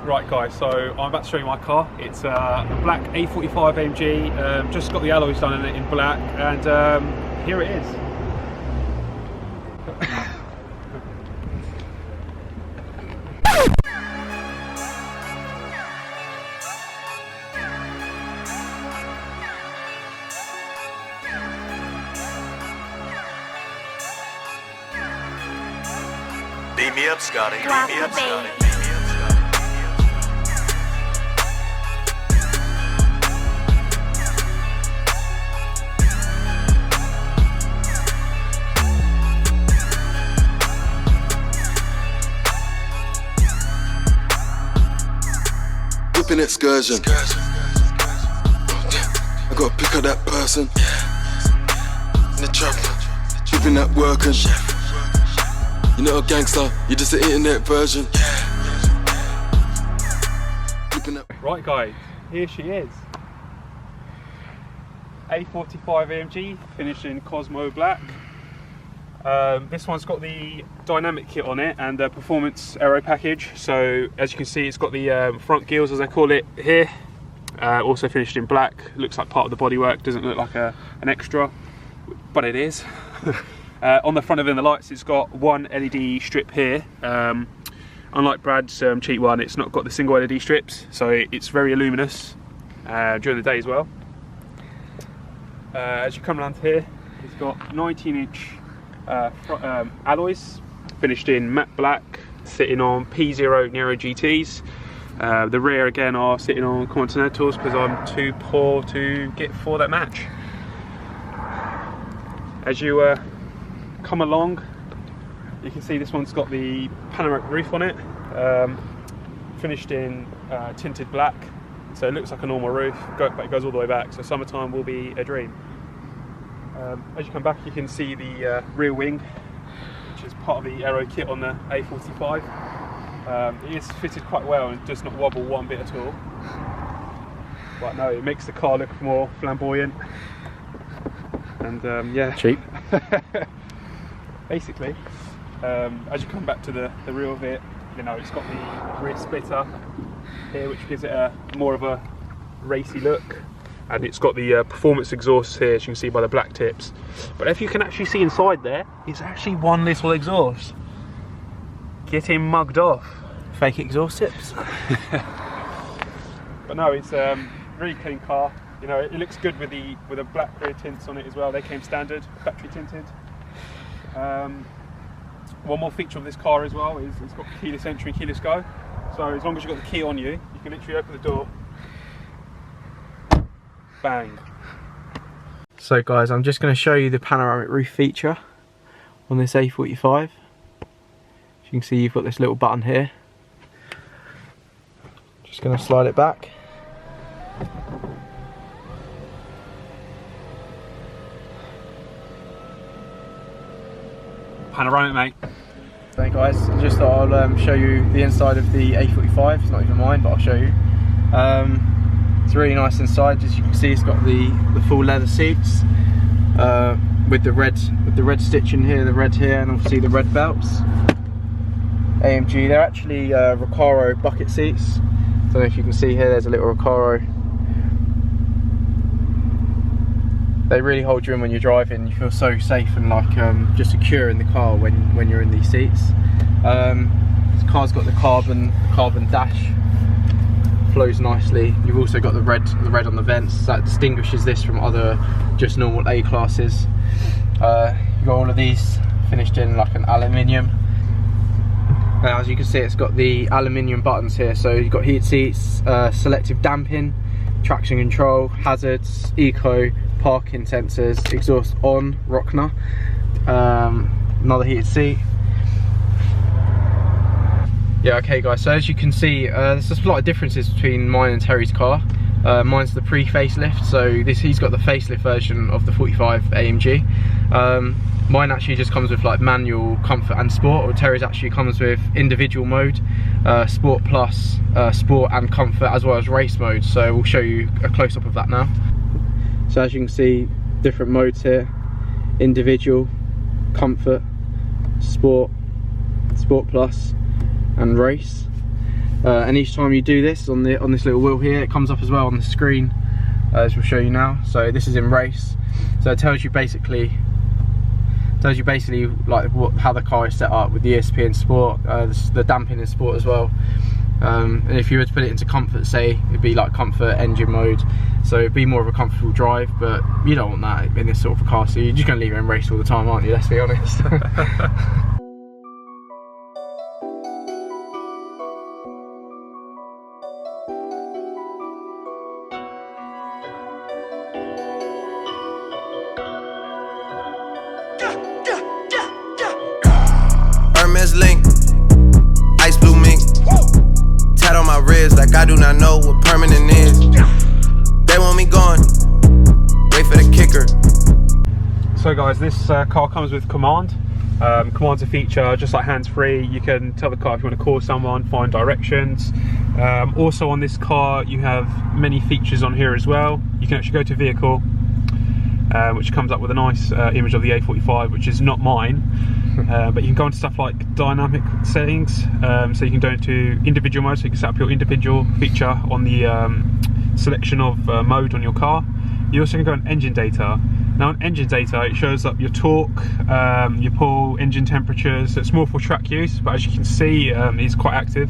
Right guys, so I'm about to show you my car. It's a black A45 AMG, just got the alloys done in it in black, and here it is. Beat me up, Scotty. Beat me up, Scotty. Whipping excursion. I gotta pick up that person. In the trap, whipping that working. You're not a gangster, you're just an internet version. Right guys, here she is. A45 AMG, finished in Cosmo Black. This one's got the dynamic kit on it and the performance aero package. So as you can see, it's got the front gills, as I call it, here. Also finished in black. Looks like part of the bodywork, doesn't look like an extra, but it is. On the front of the lights, it's got one LED strip here. Unlike Brad's cheap one, it's not got the single LED strips, so it's very luminous during the day as well. As you come around here, it's got 19-inch alloys, finished in matte black, sitting on P0 Nero GTs. The rear again are sitting on Continentals because I'm too poor to get for that match. As you come along, you can see this one's got the panoramic roof on it, finished in tinted black, so it looks like a normal roof, but it goes all the way back, so summertime will be a dream. As you come back, you can see the rear wing, which is part of the aero kit on the A45. It is fitted quite well and does not wobble one bit at all, but no, it makes the car look more flamboyant and yeah, cheap. Basically, as you come back to the rear of it, you know, it's got the rear splitter here, which gives it a more of a racy look, and it's got the performance exhaust here, as you can see by the black tips. But if you can actually see inside there, it's actually one little exhaust. Getting mugged off. Fake exhaust tips. But no, it's a really clean car. You know, it looks good with the black rear tints on it as well. They came standard, battery tinted. One more feature of this car as well is it's got keyless entry, keyless go. So as long as you've got the key on you, you can literally open the door, bang. So guys, I'm just going to show you the panoramic roof feature on this A45. As you can see, you've got this little button here. Just going to slide it back. Panoramic, mate. So guys, just thought I'll show you the inside of the A45. It's not even mine, but I'll show you. It's really nice inside. As you can see, it's got the full leather seats with the red stitching here, the red here, and obviously the red belts. AMG. They're actually Recaro bucket seats. I don't know if you can see here. There's a little Recaro. They really hold you in when you're driving. You feel so safe and like just secure in the car when you're in these seats. This car's got the carbon dash, flows nicely. You've also got the red on the vents. That distinguishes this from other just normal A classes. You've got all of these finished in like an aluminium. Now, as you can see, it's got the aluminium buttons here. So you've got heated seats, selective damping, traction control, hazards, eco, parking sensors, exhaust on, Rockner, another heated seat. Yeah, okay guys, so as you can see, there's just a lot of differences between mine and Terry's car. Mine's the pre-facelift, so he's got the facelift version of the 45 AMG. Mine actually just comes with like manual, comfort and sport, or Terry's actually comes with individual mode, sport plus, sport and comfort, as well as race mode. So we'll show you a close-up of that now. So as you can see, different modes here: individual, comfort, sport, sport plus and race. and each time you do this on this little wheel here, it comes up as well on the screen, as we'll show you now. So this is in race, so it tells you basically like how the car is set up with the ESP in sport, the damping in sport as well. And if you were to put it into comfort, say, it'd be like comfort engine mode, so it'd be more of a comfortable drive, but you don't want that in this sort of a car, so you're just going to leave it in race all the time, aren't you? Let's be honest. Link, ice blue mink, tat on my wrist like I do not know what permanent is. They want me gone, wait for the kicker. So guys, this car comes with command. Command's a feature just like hands-free. You can tell the car if you want to call someone, find directions. Also on this car you have many features on here as well. You can actually go to vehicle, which comes up with a nice image of the A45, which is not mine. But you can go into stuff like dynamic settings, so you can go into individual mode, so you can set up your individual feature on the selection of mode on your car. You also can go on engine data. Now on engine data, it shows up your torque, your pull, engine temperatures. So it's more for track use, but as you can see, it's quite active.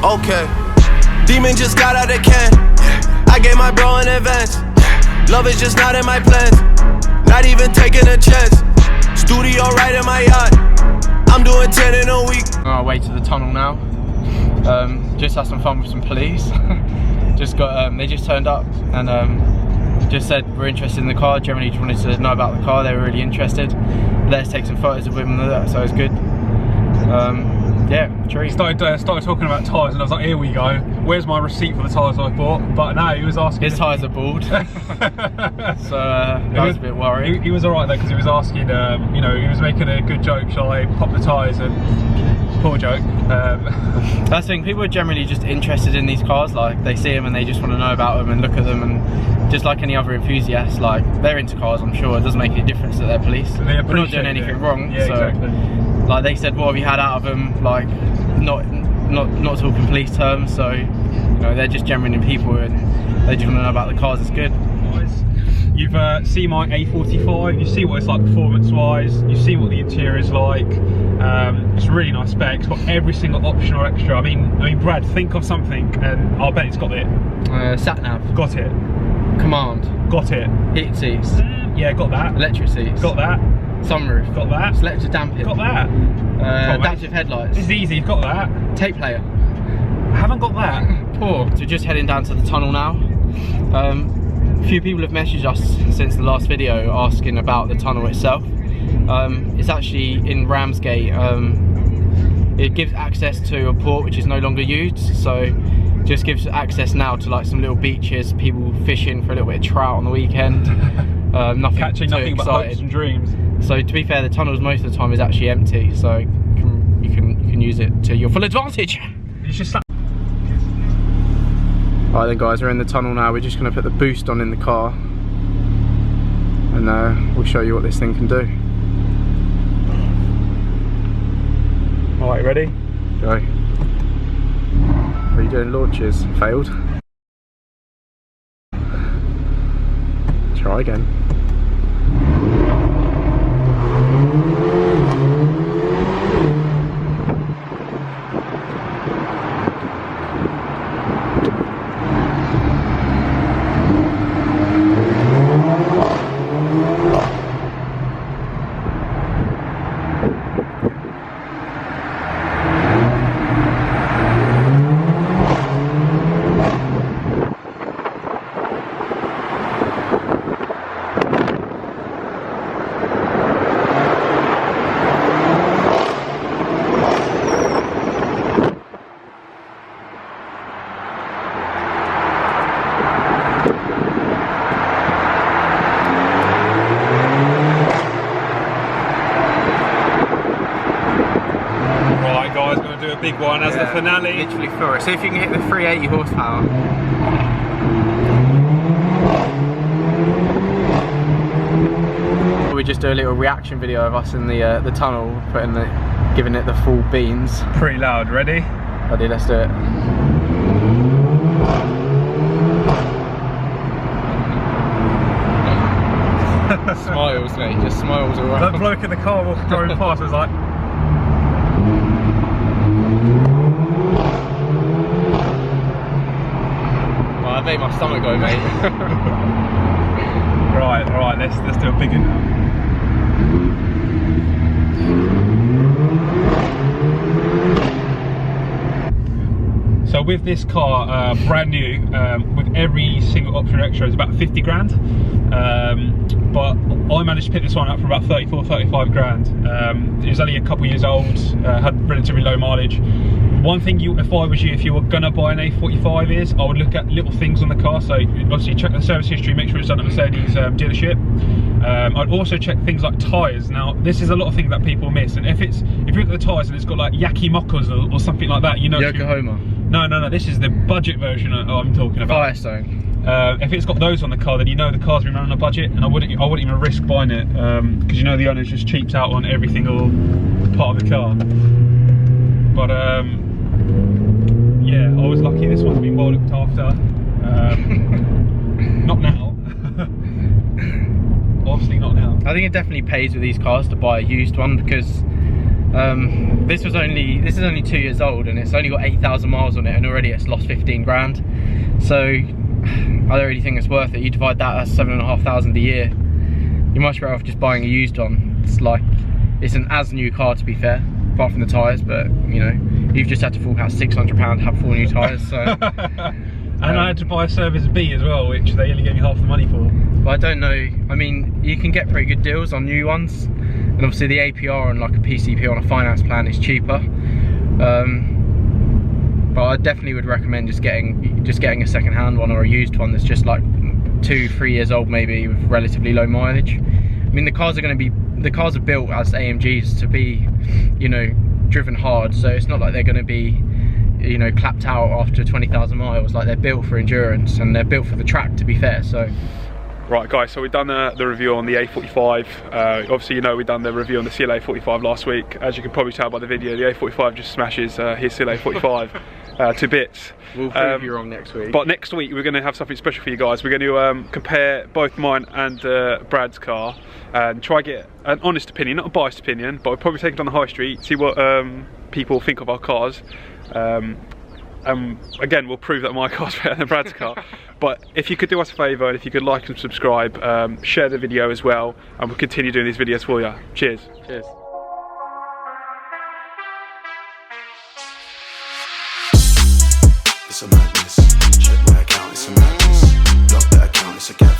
Okay. Demon just got out of can. I gave my bro an advance. Love is just not in my plans. Not even taking a chance. Studio right in my yacht. I'm doing 10 in a week. On our way to the tunnel now. Just had some fun with some police. They just turned up and just said we're interested in the car. Generally just wanted to know about the car. They were really interested. Let us take some photos of them, so it was good. Yeah, treat. Started talking about tyres, and I was like, here we go. Where's my receipt for the tyres I bought? But no, he was asking. His tyres are bald. So I was a bit worried. He was alright though, because he was asking, you know, he was making a good joke. Shall I pop the tyres? And poor joke. That's the thing, people are generally just interested in these cars. Like, they see them and they just want to know about them and look at them, and just like any other enthusiast, like, they're into cars, I'm sure. It doesn't make any difference that they're police. We're not doing anything wrong. Yeah, so, exactly. like, they said, what have you had out of them? Like, not talking police terms, so, you know, they're just genuine people and they just want to know about the cars. It's good. You've seen my A45, you see what it's like performance wise, you see what the interior is like. It's really nice spec, it's got every single option or extra. I mean Brad, think of something and I'll bet it's got it. Sat nav. Got it. Command. Got it. Heated seats. Yeah, got that. Electric seats. Got that. Sunroof. Got that. Selective damping. Got that. Adaptive headlights. This is easy, you've got that. Tape player. I haven't got that. Poor. So just heading down to the tunnel now. A few people have messaged us since the last video asking about the tunnel itself. It's actually in Ramsgate. It gives access to a port which is no longer used, so just gives access now to like some little beaches, people fishing for a little bit of trout on the weekend. Catching nothing but hopes and dreams. So to be fair, the tunnels most of the time is actually empty, so you can use it to your full advantage. It's just Alright then guys, we're in the tunnel now. We're just going to put the boost on in the car and we'll show you what this thing can do. Alright, ready? Go. Are you doing launches? Failed. Try again. do a big one as the finale. Literally for it. See if you can hit the 380 horsepower. We just do a little reaction video of us in the tunnel, giving it the full beans. Pretty loud. Ready? Ready, let's do it. Smiles, mate, just smiles all around. That bloke in the car driving past was like... Oh, that made my stomach go, mate. Right, let's do a big one now. So with this car, brand new, with every single option extra, is about 50 grand. But I managed to pick this one up for about 34, 35 grand. It was only a couple years old, had relatively low mileage. One thing, if I was you, if you were gonna buy an A45 is, I would look at little things on the car. So obviously check the service history, make sure it's done at Mercedes dealership. I'd also check things like tyres. Now, this is a lot of things that people miss. And if you look at the tyres and it's got like Yaki Mokkos or something like that, you know. Yokohama. No, this is the budget version I'm talking about. Firestone. If it's got those on the car, then you know the car's been running on a budget, and I wouldn't even risk buying it, because you know the owner just cheaps out on every single part of the car. But yeah, I was lucky this one's been well looked after. Not now. Obviously not now. I think it definitely pays with these cars to buy a used one, because this is only 2 years old and it's only got 8,000 miles on it, and already it's lost 15 grand. So I don't really think it's worth it. You divide that, that's 7,500 a year. You're much better off just buying a used one. It's an as new car, to be fair, apart from the tyres, but you know, you've just had to fork out £600 to have 4 new tyres. So and I had to buy a Service B as well, which they only gave me half the money for. But I don't know, I mean, you can get pretty good deals on new ones, and obviously the APR and like a PCP on a finance plan is cheaper. But I definitely would recommend just getting a second-hand one or a used one that's just like 2-3 years old, maybe, with relatively low mileage. I mean, the cars are built as AMGs to be, you know, driven hard, so it's not like they're going to be, you know, clapped out after 20,000 miles. Like, they're built for endurance and they're built for the track, to be fair. So right guys, so we've done the review on the A45. Obviously, you know, we've done the review on the CLA 45 last week. As you can probably tell by the video, the A45 just smashes his CLA 45 to bits. We'll prove you wrong next week. But next week we're going to have something special for you guys. We're going to compare both mine and Brad's car and try to get an honest opinion, not a biased opinion, but we'll probably take it on the high street, see what people think of our cars. Again, we'll prove that my car's better than Brad's car. But if you could do us a favour, and if you could like and subscribe, share the video as well, and we'll continue doing these videos for you. Cheers. Cheers. It's a madness. Check my account, it's a madness. Block that account, it's a gap.